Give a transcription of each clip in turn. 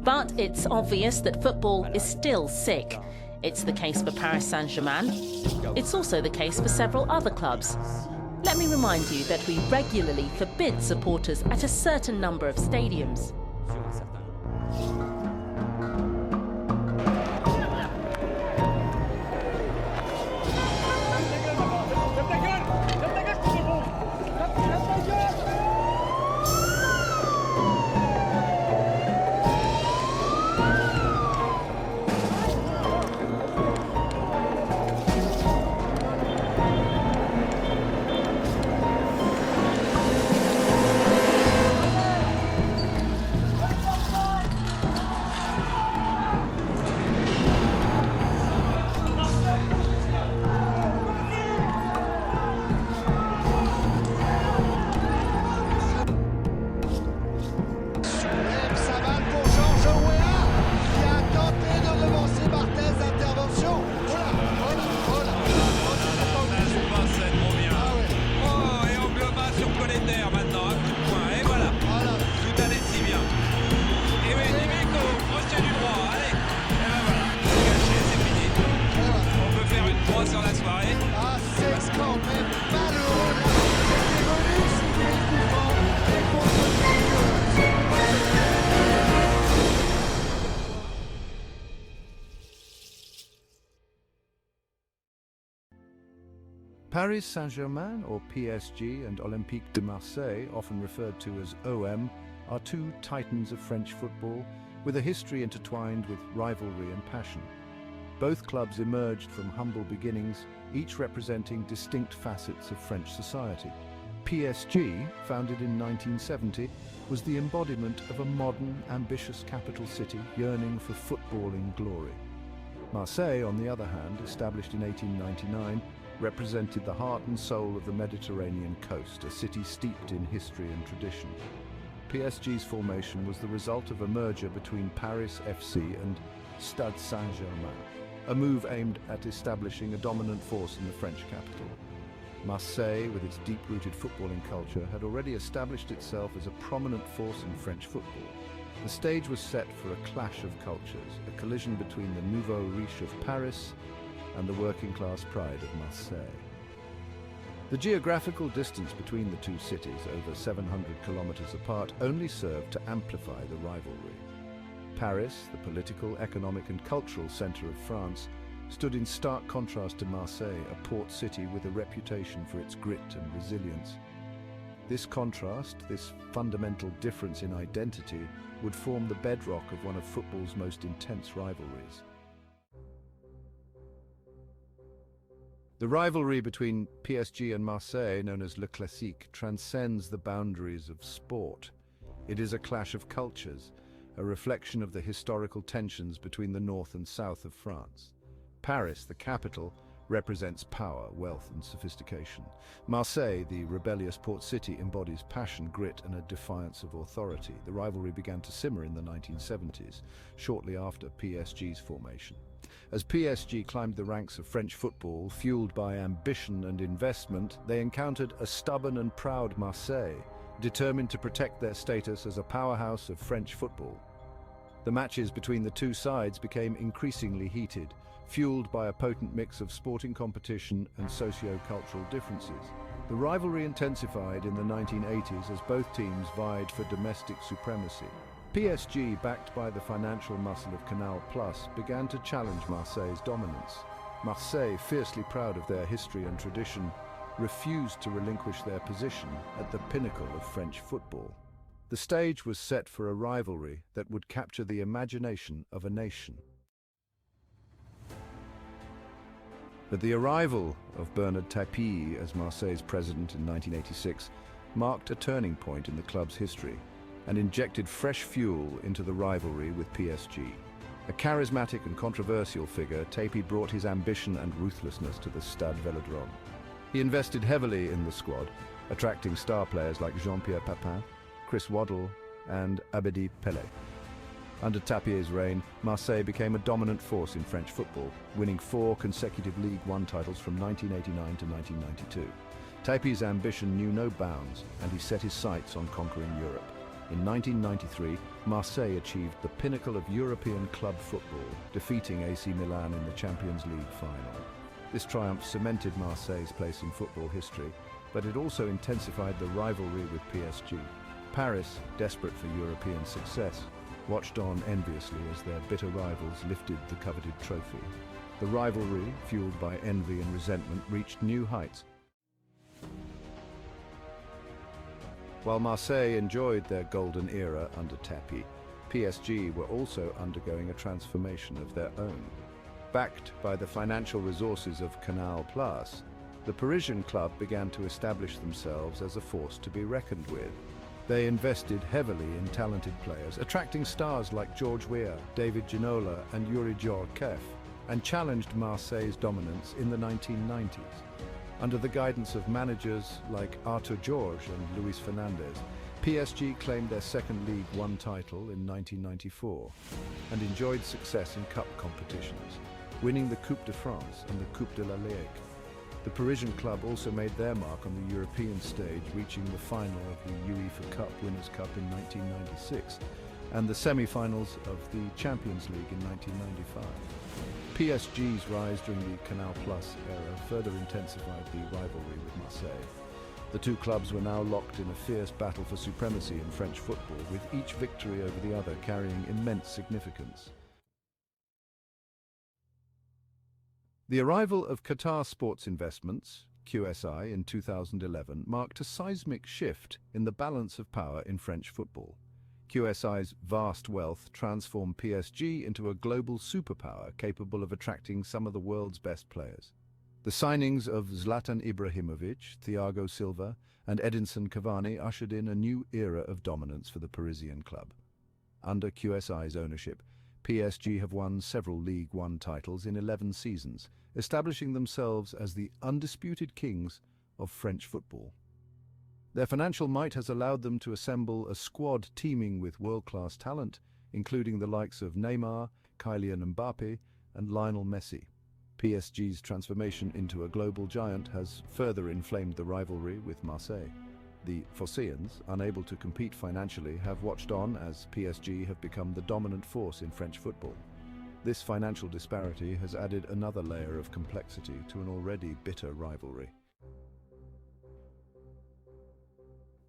But it's obvious that football is still sick. It's the case for Paris Saint-Germain. It's also the case for several other clubs. Let me remind you that we regularly forbid supporters at a certain number of stadiums. Paris Saint-Germain, or PSG, and Olympique de Marseille, often referred to as OM, are two titans of French football with a history intertwined with rivalry and passion. Both clubs emerged from humble beginnings, each representing distinct facets of French society. PSG, founded in 1970, was the embodiment of a modern, ambitious capital city yearning for footballing glory. Marseille, on the other hand, established in 1899, represented the heart and soul of the Mediterranean coast, a city steeped in history and tradition. PSG's formation was the result of a merger between Paris FC and Stade Saint-Germain, a move aimed at establishing a dominant force in the French capital. Marseille, with its deep-rooted footballing culture, had already established itself as a prominent force in French football. The stage was set for a clash of cultures, a collision between the nouveau riche of Paris and the working-class pride of Marseille. The geographical distance between the two cities, over 700 kilometers apart, only served to amplify the rivalry. Paris, the political, economic and cultural center of France, stood in stark contrast to Marseille, a port city with a reputation for its grit and resilience. This contrast, this fundamental difference in identity, would form the bedrock of one of football's most intense rivalries. The rivalry between PSG and Marseille, known as Le Classique, transcends the boundaries of sport. It is a clash of cultures, a reflection of the historical tensions between the north and south of France. Paris, the capital, represents power, wealth and sophistication. Marseille, the rebellious port city, embodies passion, grit and a defiance of authority. The rivalry began to simmer in the 1970s, shortly after PSG's formation. As PSG climbed the ranks of French football, fueled by ambition and investment, they encountered a stubborn and proud Marseille, determined to protect their status as a powerhouse of French football. The matches between the two sides became increasingly heated, fueled by a potent mix of sporting competition and socio-cultural differences. The rivalry intensified in the 1980s as both teams vied for domestic supremacy. PSG, backed by the financial muscle of Canal+, began to challenge Marseille's dominance. Marseille, fiercely proud of their history and tradition, refused to relinquish their position at the pinnacle of French football. The stage was set for a rivalry that would capture the imagination of a nation. But the arrival of Bernard Tapie as Marseille's president in 1986 marked a turning point in the club's history and injected fresh fuel into the rivalry with PSG. A charismatic and controversial figure, Tapie brought his ambition and ruthlessness to the Stade Vélodrome. He invested heavily in the squad, attracting star players like Jean-Pierre Papin, Chris Waddle and Abedi Pelé. Under Tapie's reign, Marseille became a dominant force in French football, winning 4 consecutive Ligue 1 titles from 1989 to 1992. Tapie's ambition knew no bounds, and he set his sights on conquering Europe. In 1993, Marseille achieved the pinnacle of European club football, defeating AC Milan in the Champions League final. This triumph cemented Marseille's place in football history, but it also intensified the rivalry with PSG. Paris, desperate for European success, watched on enviously as their bitter rivals lifted the coveted trophy. The rivalry, fueled by envy and resentment, reached new heights. While Marseille enjoyed their golden era under Tapi, PSG were also undergoing a transformation of their own. Backed by the financial resources of Canal+, the Parisian club began to establish themselves as a force to be reckoned with. They invested heavily in talented players, attracting stars like George Weah, David Ginola and Yuri Djorkaeff, and challenged Marseille's dominance in the 1990s. Under the guidance of managers like Arthur Georges and Luis Fernandez, PSG claimed their second League One title in 1994 and enjoyed success in cup competitions, winning the Coupe de France and the Coupe de la Ligue. The Parisian club also made their mark on the European stage, reaching the final of the UEFA Cup Winners' Cup in 1996 and the semi-finals of the Champions League in 1995. PSG's rise during the Canal+ era further intensified the rivalry with Marseille. The two clubs were now locked in a fierce battle for supremacy in French football, with each victory over the other carrying immense significance. The arrival of Qatar Sports Investments, QSI, in 2011 marked a seismic shift in the balance of power in French football. QSI's vast wealth transformed PSG into a global superpower capable of attracting some of the world's best players. The signings of Zlatan Ibrahimovic, Thiago Silva, and Edinson Cavani ushered in a new era of dominance for the Parisian club. Under QSI's ownership, PSG have won several League One titles in 11 seasons, establishing themselves as the undisputed kings of French football. Their financial might has allowed them to assemble a squad teeming with world-class talent, including the likes of Neymar, Kylian Mbappe, and Lionel Messi. PSG's transformation into a global giant has further inflamed the rivalry with Marseille. The Phocéens, unable to compete financially, have watched on as PSG have become the dominant force in French football. This financial disparity has added another layer of complexity to an already bitter rivalry.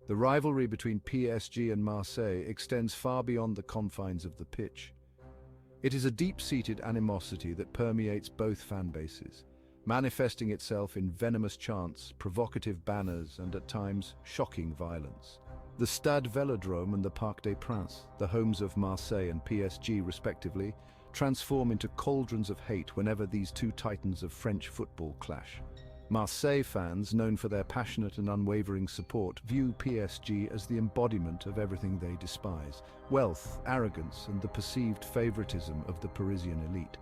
The rivalry between PSG and Marseille extends far beyond the confines of the pitch. It is a deep-seated animosity that permeates both fan bases, manifesting itself in venomous chants, provocative banners, and at times shocking violence. The Stade Vélodrome and the Parc des Princes, the homes of Marseille and PSG respectively, transform into cauldrons of hate whenever these two titans of French football clash. Marseille fans, known for their passionate and unwavering support, view PSG as the embodiment of everything they despise: wealth, arrogance, and the perceived favoritism of the Parisian elite.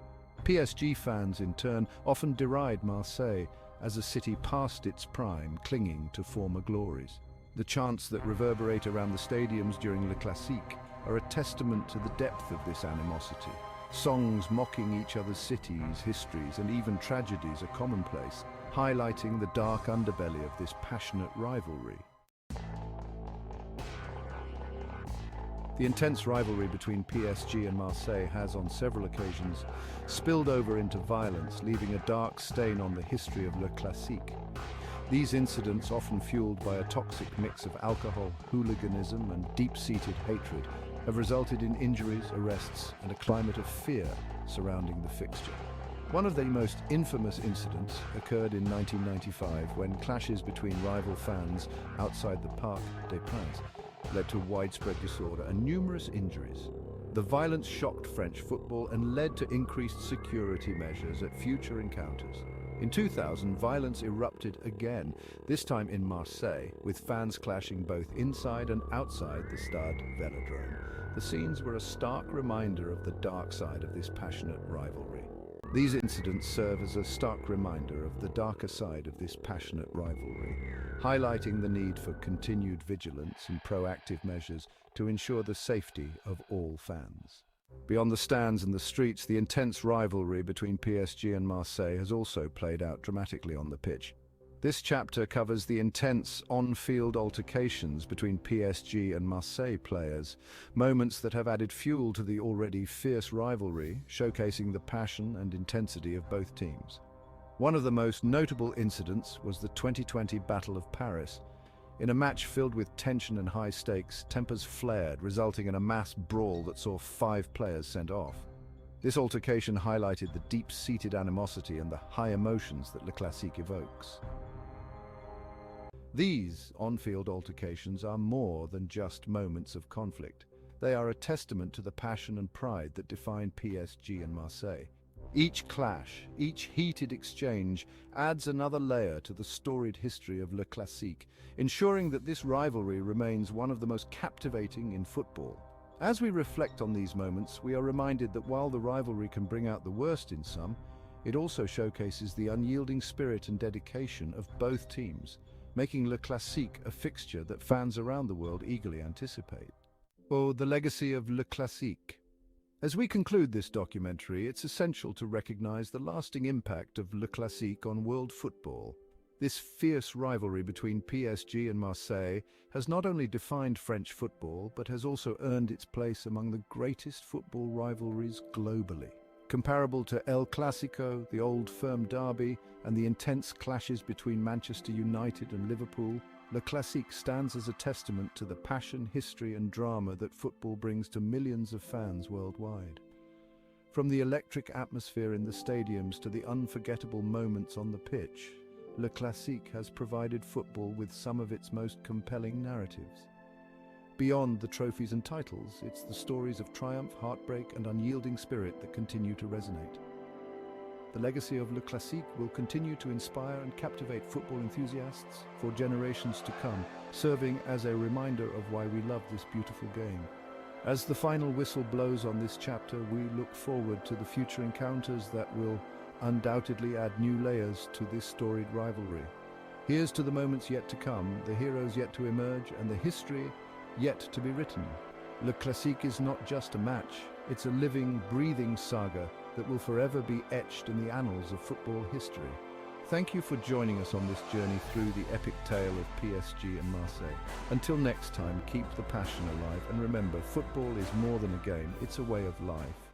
PSG fans, in turn, often deride Marseille as a city past its prime, clinging to former glories. The chants that reverberate around the stadiums during Le Classique are a testament to the depth of this animosity. Songs mocking each other's cities, histories, and even tragedies are commonplace, highlighting the dark underbelly of this passionate rivalry. The intense rivalry between PSG and Marseille has, on several occasions, spilled over into violence, leaving a dark stain on the history of Le Classique. These incidents, often fueled by a toxic mix of alcohol, hooliganism, and deep-seated hatred, have resulted in injuries, arrests, and a climate of fear surrounding the fixture. One of the most infamous incidents occurred in 1995 when clashes between rival fans outside the Parc des Princes led to widespread disorder and numerous injuries. The violence shocked French football and led to increased security measures at future encounters. In 2000, violence erupted again, this time in Marseille, with fans clashing both inside and outside the Stade Vélodrome. The scenes were a stark reminder of the dark side of this passionate rivalry. These incidents serve as a stark reminder of the darker side of this passionate rivalry, highlighting the need for continued vigilance and proactive measures to ensure the safety of all fans. Beyond the stands and the streets, the intense rivalry between PSG and Marseille has also played out dramatically on the pitch. This chapter covers the intense on-field altercations between PSG and Marseille players, moments that have added fuel to the already fierce rivalry, showcasing the passion and intensity of both teams. One of the most notable incidents was the 2020 Battle of Paris. In a match filled with tension and high stakes, tempers flared, resulting in a mass brawl that saw 5 players sent off. This altercation highlighted the deep-seated animosity and the high emotions that Le Classique evokes. These on-field altercations are more than just moments of conflict. They are a testament to the passion and pride that define PSG and Marseille. Each clash, each heated exchange adds another layer to the storied history of Le Classique, ensuring that this rivalry remains one of the most captivating in football. As we reflect on these moments, we are reminded that while the rivalry can bring out the worst in some, it also showcases the unyielding spirit and dedication of both teams, making Le Classique a fixture that fans around the world eagerly anticipate. Oh, the legacy of Le Classique. As we conclude this documentary, it's essential to recognize the lasting impact of Le Classique on world football. This fierce rivalry between PSG and Marseille has not only defined French football, but has also earned its place among the greatest football rivalries globally. Comparable to El Clasico, the old firm derby, and the intense clashes between Manchester United and Liverpool, Le Classique stands as a testament to the passion, history and drama that football brings to millions of fans worldwide. From the electric atmosphere in the stadiums to the unforgettable moments on the pitch, Le Classique has provided football with some of its most compelling narratives. Beyond the trophies and titles, it's the stories of triumph, heartbreak and unyielding spirit that continue to resonate. The legacy of Le Classique will continue to inspire and captivate football enthusiasts for generations to come, serving as a reminder of why we love this beautiful game. As the final whistle blows on this chapter, we look forward to the future encounters that will undoubtedly add new layers to this storied rivalry. Here's to the moments yet to come, the heroes yet to emerge, and the history yet to be written. Le Classique is not just a match, it's a living, breathing saga that will forever be etched in the annals of football history. Thank you for joining us on this journey through the epic tale of PSG and Marseille. Until next time, keep the passion alive, and remember, football is more than a game, it's a way of life.